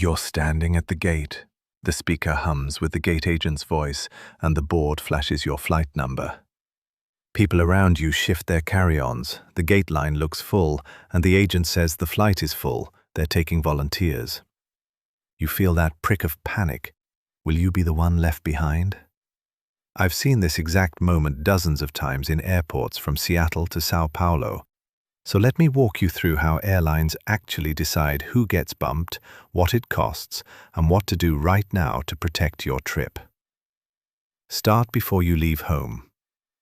You're standing at the gate. The speaker hums with the gate agent's voice, and the board flashes your flight number. People around you shift their carry-ons, the gate line looks full, and the agent says the flight is full, they're taking volunteers. You feel that prick of panic. Will you be the one left behind? I've seen this exact moment dozens of times in airports from Seattle to Sao Paulo. So let me walk you through how airlines actually decide who gets bumped, what it costs, and what to do right now to protect your trip. Start before you leave home.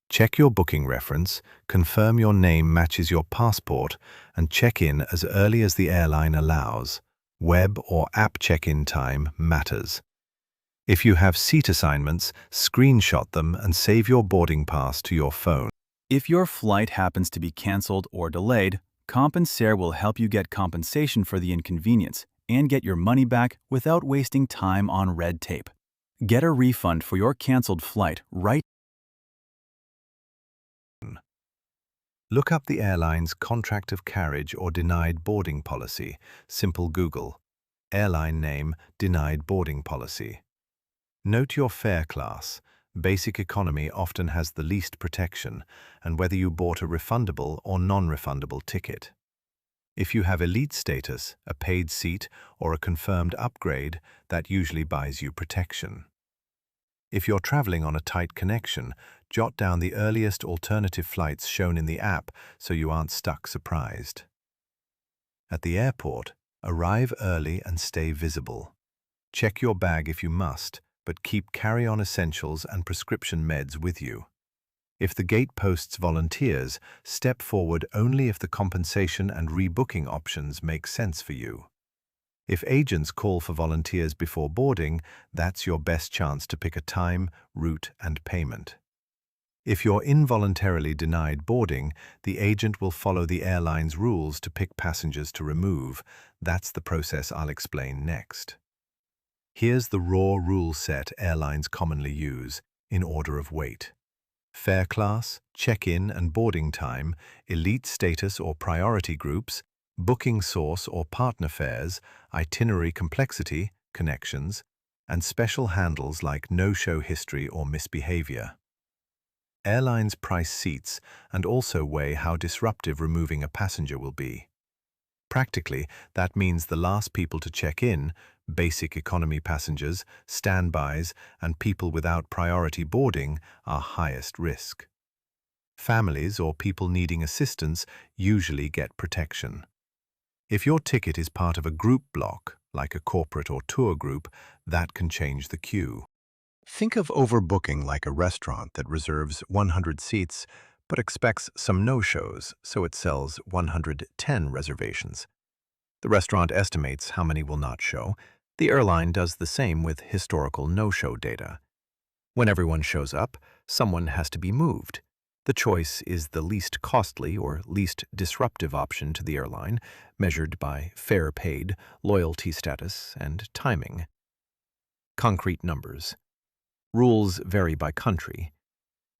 Check your booking reference, confirm your name matches your passport, and check in as early as the airline allows. Web or app check-in time matters. If you have seat assignments, screenshot them and save your boarding pass to your phone. If your flight happens to be canceled or delayed, Compensair will help you get compensation for the inconvenience and get your money back without wasting time on red tape. Get a refund for your canceled flight right. Look up the airline's contract of carriage or denied boarding policy. Simple Google. Airline name, denied boarding policy. Note your fare class. Basic economy often has the least protection, and whether you bought a refundable or non-refundable ticket. If you have elite status, a paid seat, or a confirmed upgrade, that usually buys you protection. If you're traveling on a tight connection, jot down the earliest alternative flights shown in the app so you aren't stuck surprised. At the airport, arrive early and stay visible. Check your bag if you must, but keep carry-on essentials and prescription meds with you. If the gate posts volunteers, step forward only if the compensation and rebooking options make sense for you. If agents call for volunteers before boarding, that's your best chance to pick a time, route, and payment. If you're involuntarily denied boarding, the agent will follow the airline's rules to pick passengers to remove. That's the process I'll explain next. Here's the raw rule set airlines commonly use, in order of weight. Fare class, check-in and boarding time, elite status or priority groups, booking source or partner fares, itinerary complexity, connections, and special handles like no-show history or misbehavior. Airlines price seats and also weigh how disruptive removing a passenger will be. Practically, that means the last people to check in, basic economy passengers, standbys, and people without priority boarding, are highest risk. Families or people needing assistance usually get protection. If your ticket is part of a group block, like a corporate or tour group, that can change the queue. Think of overbooking like a restaurant that reserves 100 seats but expects some no-shows, so it sells 110 reservations. The restaurant estimates how many will not show. The airline does the same with historical no-show data. When everyone shows up, someone has to be moved. The choice is the least costly or least disruptive option to the airline, measured by fare paid, loyalty status, and timing. Concrete numbers. Rules vary by country.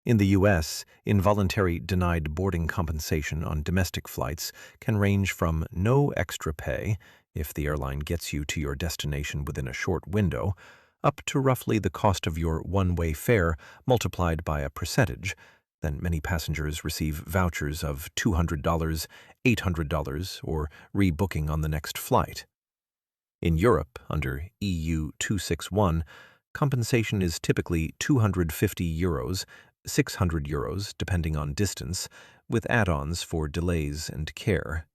In the U.S., involuntary denied boarding compensation on domestic flights can range from no extra pay, if the airline gets you to your destination within a short window, up to roughly the cost of your one-way fare multiplied by a percentage. Then many passengers receive vouchers of $200, $800, or rebooking on the next flight. In Europe, under EU 261, compensation is typically €250, €600 depending on distance, with add-ons for delays and care.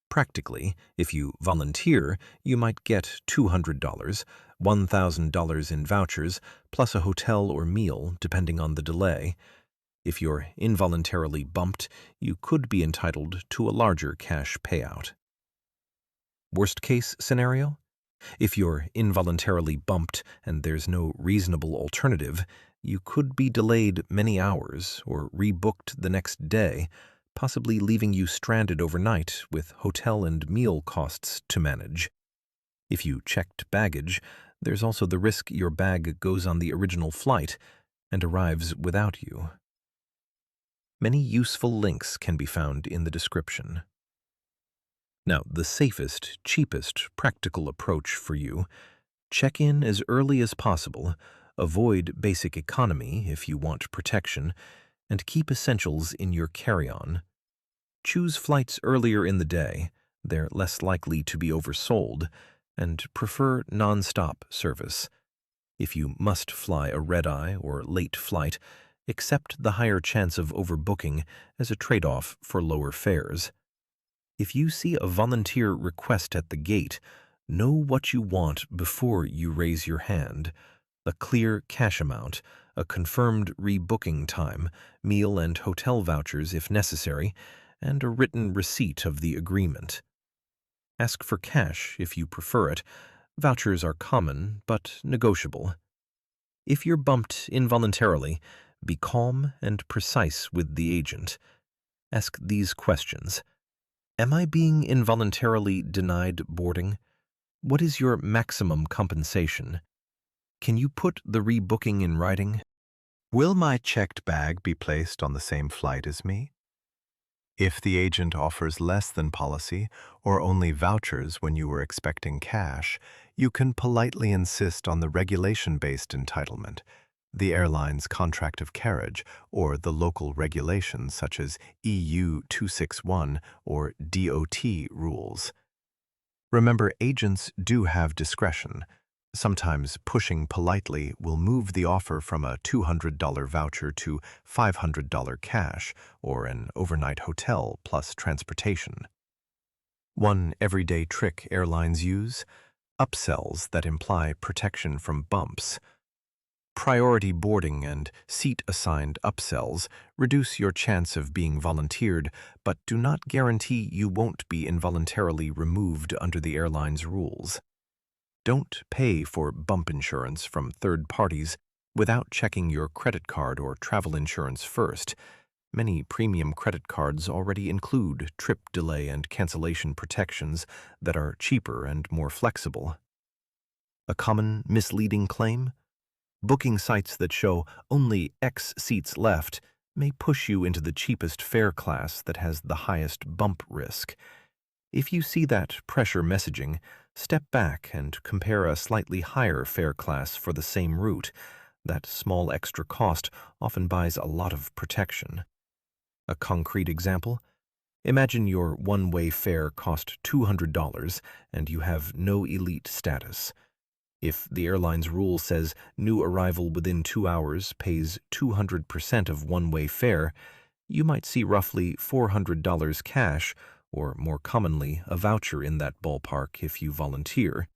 Practically, if you volunteer, you might get $200, $1,000 in vouchers, plus a hotel or meal depending on the delay. If you're involuntarily bumped, you could be entitled to a larger cash payout. Worst-case scenario? If you're involuntarily bumped and there's no reasonable alternative, you could be delayed many hours or rebooked the next day, possibly leaving you stranded overnight with hotel and meal costs to manage. If you checked baggage, there's also the risk your bag goes on the original flight and arrives without you. Many useful links can be found in the description. Now, the safest, cheapest, practical approach for you: check in as early as possible, avoid basic economy if you want protection, and keep essentials in your carry-on. Choose flights earlier in the day, they're less likely to be oversold, and prefer non-stop service. If you must fly a red-eye or late flight, accept the higher chance of overbooking as a trade-off for lower fares. If you see a volunteer request at the gate, know what you want before you raise your hand: a clear cash amount, a confirmed rebooking time, meal and hotel vouchers if necessary, and a written receipt of the agreement. Ask for cash if you prefer it. Vouchers are common, but negotiable. If you're bumped involuntarily, be calm and precise with the agent. Ask these questions: am I being involuntarily denied boarding? What is your maximum compensation? Can you put the rebooking in writing? Will my checked bag be placed on the same flight as me? If the agent offers less than policy or only vouchers when you were expecting cash, you can politely insist on the regulation-based entitlement, the airline's contract of carriage, or the local regulations such as EU 261 or DOT rules. Remember, agents do have discretion. Sometimes pushing politely will move the offer from a $200 voucher to $500 cash or an overnight hotel plus transportation. One everyday trick airlines use: upsells that imply protection from bumps. Priority boarding and seat-assigned upsells reduce your chance of being volunteered, but do not guarantee you won't be involuntarily removed under the airline's rules. Don't pay for bump insurance from third parties without checking your credit card or travel insurance first. Many premium credit cards already include trip delay and cancellation protections that are cheaper and more flexible. A common misleading claim: booking sites that show only X seats left may push you into the cheapest fare class that has the highest bump risk. If you see that pressure messaging, step back and compare a slightly higher fare class for the same route. That small extra cost often buys a lot of protection. A concrete example: imagine your one-way fare cost $200 and you have no elite status. If the airline's rule says new arrival within 2 hours pays 200% of one-way fare, you might see roughly $400 cash, or more commonly, a voucher in that ballpark if you volunteer.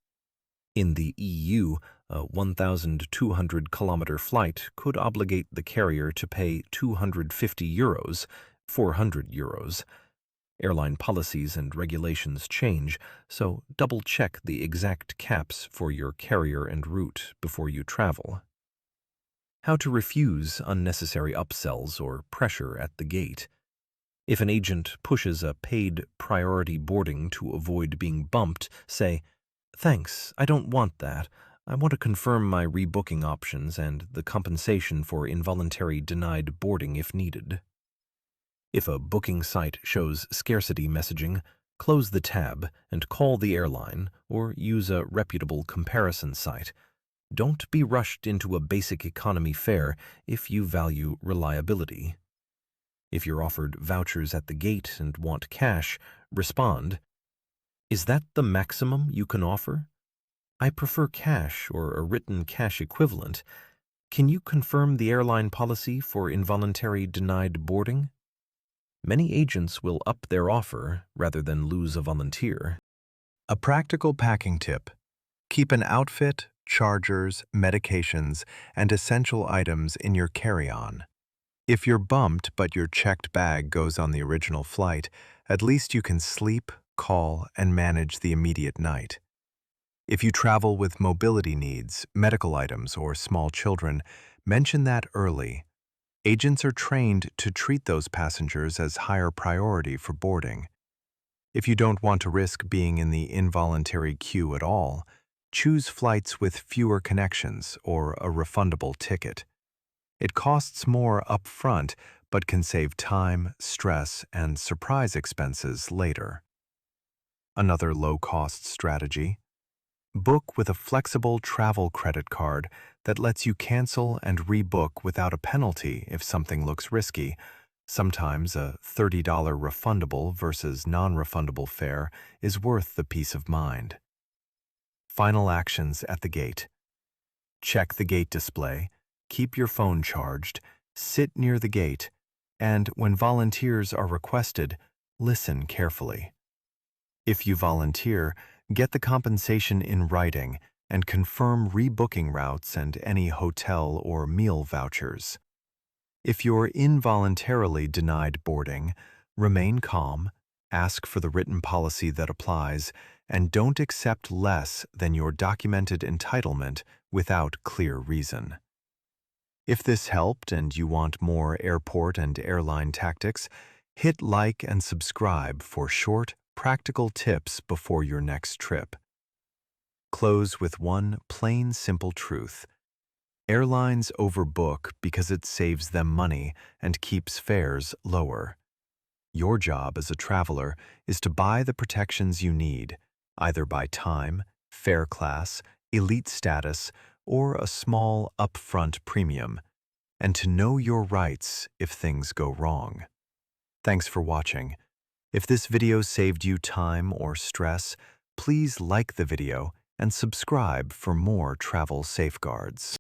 In the EU, a 1,200-kilometer flight could obligate the carrier to pay €250, €400. Airline policies and regulations change, so double-check the exact caps for your carrier and route before you travel. How to refuse unnecessary upsells or pressure at the gate. If an agent pushes a paid priority boarding to avoid being bumped, say, "Thanks, I don't want that. I want to confirm my rebooking options and the compensation for involuntary denied boarding if needed." If a booking site shows scarcity messaging, close the tab and call the airline or use a reputable comparison site. Don't be rushed into a basic economy fare if you value reliability. If you're offered vouchers at the gate and want cash, respond: "Is that the maximum you can offer? I prefer cash or a written cash equivalent. Can you confirm the airline policy for involuntary denied boarding?" Many agents will up their offer rather than lose a volunteer. A practical packing tip: keep an outfit, chargers, medications, and essential items in your carry-on. If you're bumped but your checked bag goes on the original flight, at least you can sleep, call, and manage the immediate night. If you travel with mobility needs, medical items, or small children, mention that early. Agents are trained to treat those passengers as higher priority for boarding. If you don't want to risk being in the involuntary queue at all, choose flights with fewer connections or a refundable ticket. It costs more up front, but can save time, stress, and surprise expenses later. Another low-cost strategy: book with a flexible travel credit card that lets you cancel and rebook without a penalty if something looks risky. Sometimes a $30 refundable versus non-refundable fare is worth the peace of mind. Final actions at the gate: check the gate display, keep your phone charged, sit near the gate, and when volunteers are requested, listen carefully. If you volunteer, get the compensation in writing and confirm rebooking routes and any hotel or meal vouchers. If you're involuntarily denied boarding, remain calm, ask for the written policy that applies, and don't accept less than your documented entitlement without clear reason. If this helped and you want more airport and airline tactics, hit like and subscribe for short, practical tips before your next trip. Close with one plain, simple truth: airlines overbook because it saves them money and keeps fares lower. Your job as a traveler is to buy the protections you need, either by time, fare class, elite status, or a small upfront premium, and to know your rights if things go wrong. Thanks for watching. If this video saved you time or stress, please like the video and subscribe for more travel safeguards.